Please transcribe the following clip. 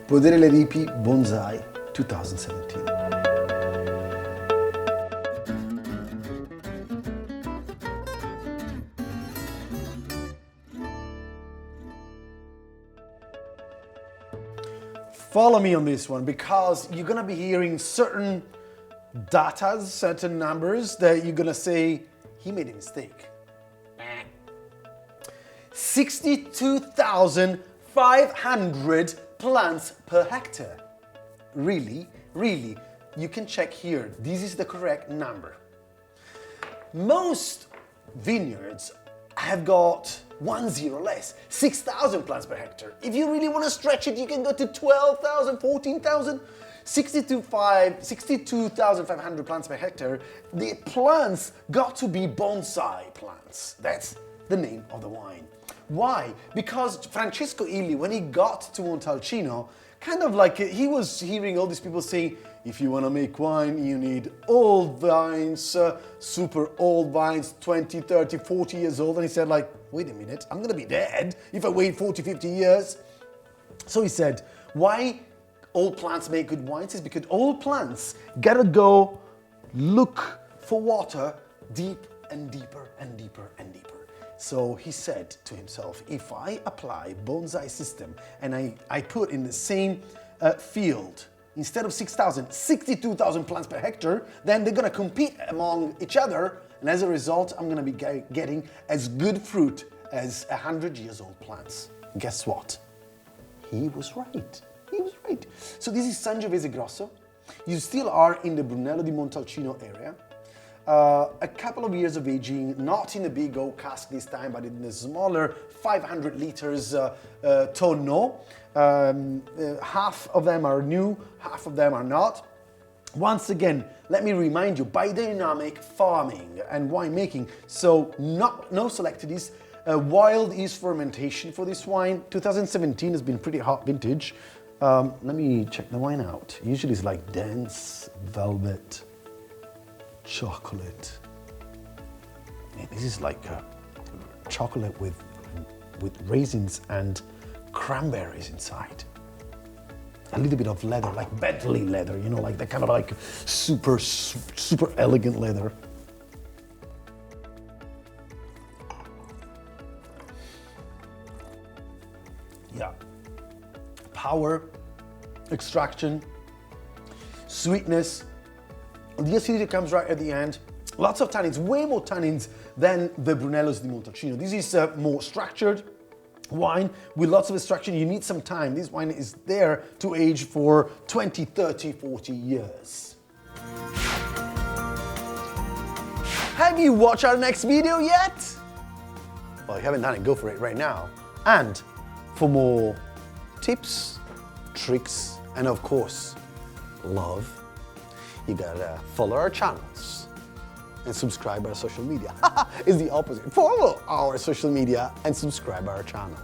Podere Le Ripi, Bonsai, 2017. Follow me on this one because you're gonna be hearing certain data, certain numbers that you're gonna say, he made a mistake. 62,500 plants per hectare. Really? Really? You can check here. This is the correct number. Most vineyards have got 1 0 less, 6,000 plants per hectare. If you really want to stretch it, you can go to 12,000, 14,000, 62,500 plants per hectare. The plants got to be bonsai plants. That's the name of the wine. Why? Because Francesco Illy, when he got to Montalcino, kind of like he was hearing all these people saying, if you want to make wine, you need old vines, super old vines, 20, 30, 40 years old. And he said like, wait a minute, I'm going to be dead if I wait 40, 50 years. So he said, why old plants make good wines is because old plants got to go look for water deep and deeper and deeper and deeper. So he said to himself, if I apply bonsai system and I put in the same field, instead of 6,000, 62,000 plants per hectare, then they're gonna compete among each other. And as a result, I'm gonna be getting as good fruit as 100 years old plants. Guess what? He was right. He was right. So this is Sangiovese Grosso. You still are in the Brunello di Montalcino area. A couple of years of aging, not in the big oak cask this time, but in the smaller 500 liters tonneau. Half of them are new, half of them are not. Once again, let me remind you, biodynamic farming and winemaking. So no selected yeast, wild yeast fermentation for this wine. 2017 has been pretty hot vintage. Let me check the wine out. Usually it's like dense velvet chocolate. Man, this is like chocolate with raisins and cranberries inside. A little bit of leather, like Bentley leather, you know, like that kind of like super elegant leather. Yeah. Power, extraction, sweetness. The acidity comes right at the end. Lots of tannins, way more tannins than the Brunellos di Montalcino. This is more structured wine with lots of extraction. You need some time. This wine is there to age for 20, 30, 40 years. Have you watched our next video yet? Well, if you haven't done it, go for it right now. And for more tips, tricks, and of course, love, you gotta follow our channels and subscribe our social media. It's the opposite. Follow our social media and subscribe our channel.